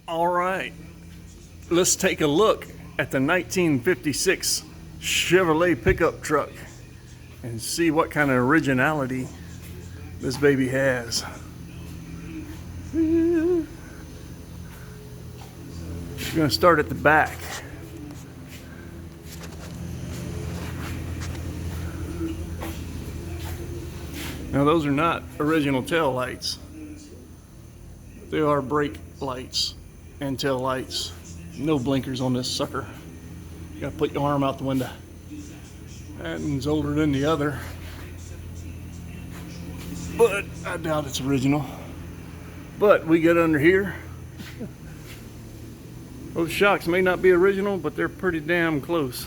All right, let's take a look at the 1956 Chevrolet pickup truck and see what kind of originality this baby has. We're going to start at the back. Now those are not original tail lights. They are brake lights and tail lights. No blinkers on this sucker. You gotta put your arm out the window. That one's older than the other, but I doubt it's original. But we get under here. Those shocks may not be original, but they're pretty damn close.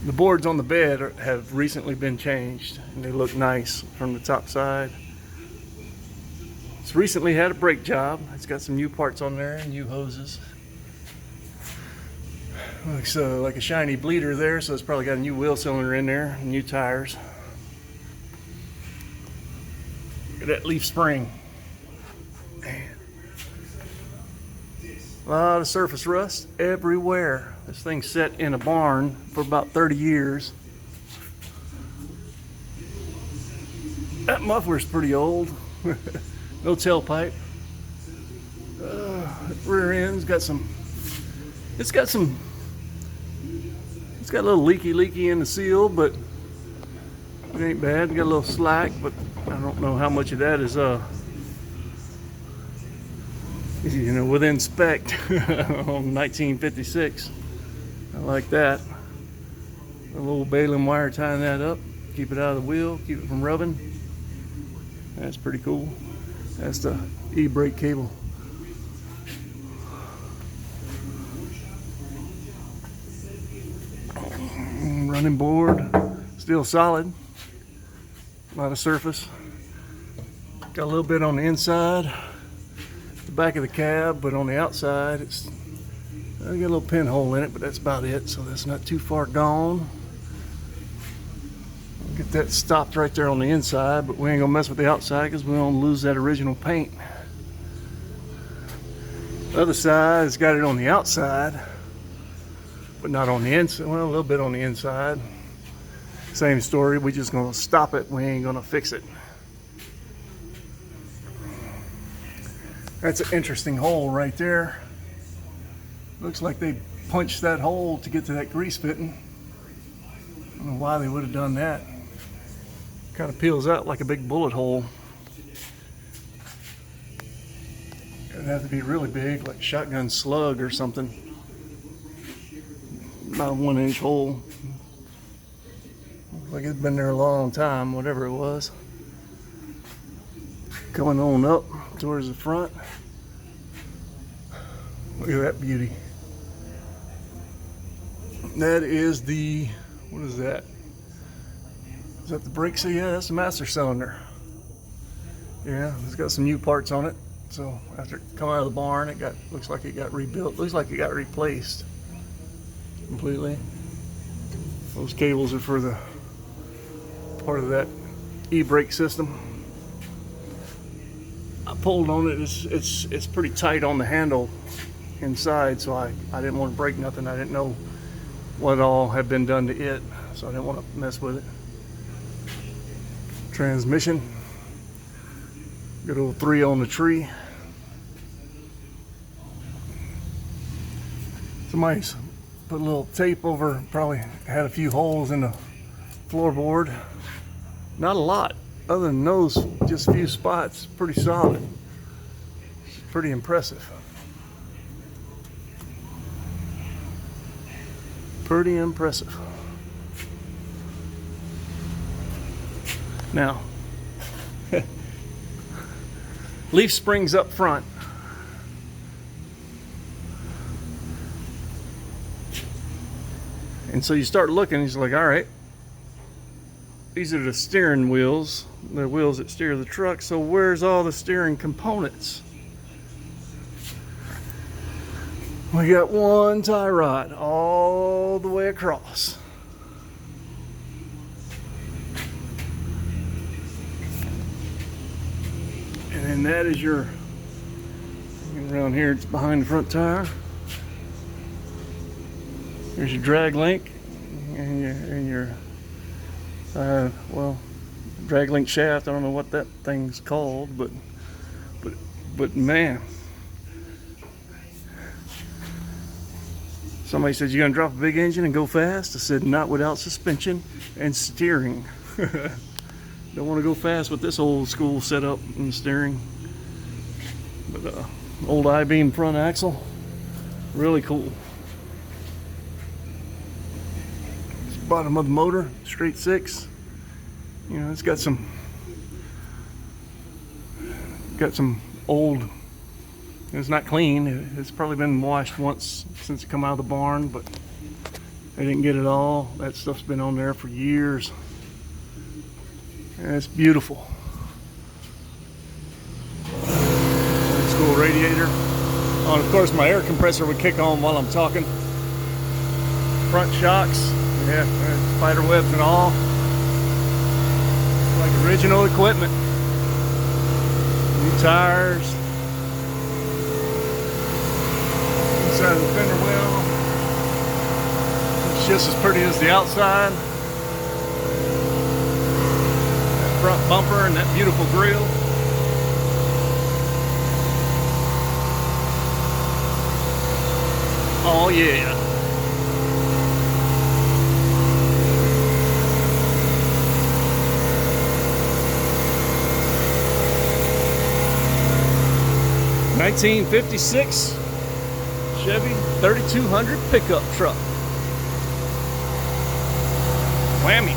The boards on the bed have recently been changed, and they look nice from the top side. It's recently had a brake job. It's got some new parts on there and new hoses. Looks like a shiny bleeder there, so it's probably got a new wheel cylinder in there and new tires. Look at that leaf spring. Man. A lot of surface rust everywhere. This thing's set in a barn for about 30 years. That muffler's pretty old. No tailpipe. Rear end's got some. It's got a little leaky in the seal, but it ain't bad. Got a little slack, but I don't know how much of that is within spec on 1956. I like that. A little baling wire tying that up, keep it out of the wheel, keep it from rubbing. That's pretty cool. That's the e-brake cable. Running board, still solid. A lot of surface. Got a little bit on the inside, the back of the cab, but on the outside it's got a little pinhole in it, but that's about it, so that's not too far gone. I'll get that stopped right there on the inside, but we ain't gonna mess with the outside because we don't lose that original paint. The other side has got it on the outside, but not on the inside. Well, a little bit on the inside. Same story, we just gonna stop it, we ain't gonna fix it. That's an interesting hole right there. Looks like they punched that hole to get to that grease fitting. I don't know why they would have done that. Kind of peels out like a big bullet hole. It'd have to be really big, like a shotgun slug or something. About a 1-inch hole. Looks like it's been there a long time, whatever it was. Coming on up towards the front. Look at that beauty. That is the, what is that? Is that the brakes? Yeah, that's the master cylinder. Yeah, it's got some new parts on it. So after it come out of the barn, looks like it got rebuilt. Looks like it got replaced completely. Those cables are for the part of that e-brake system. I pulled on it. It's pretty tight on the handle inside, so I didn't want to break nothing. I didn't know what all had been done to it, so I didn't want to mess with it. Transmission, good old 3 on the tree. Somebody's put a little tape over, probably had a few holes in the floorboard. Not a lot, other than those, just a few spots. Pretty solid. Pretty impressive. Pretty impressive. Now, leaf springs up front. And so you start looking, he's like, all right, these are the steering wheels, the wheels that steer the truck, so where's all the steering components? We got one tie rod all the way across. And then that is your Around here, it's behind the front tire. Here's your drag link and your well, drag link shaft. I don't know what that thing's called, but man, somebody said, "You gonna drop a big engine and go fast?" I said, "Not without suspension and steering." Don't want to go fast with this old school setup and steering. But old I-beam front axle, really cool. It's the bottom of the motor, straight six. You know, it's got some old. It's not clean. It's probably been washed once since it come out of the barn, but they didn't get it all. That stuff's been on there for years. And it's beautiful. Old school radiator. Oh, and of course my air compressor would kick on while I'm talking. Front shocks, yeah, spider webs and all. Like original equipment. New tires. Inside of the fender well. It's just as pretty as the outside. That front bumper and that beautiful grille. Oh yeah. '56 Chevy 3200 pickup truck. Whammy.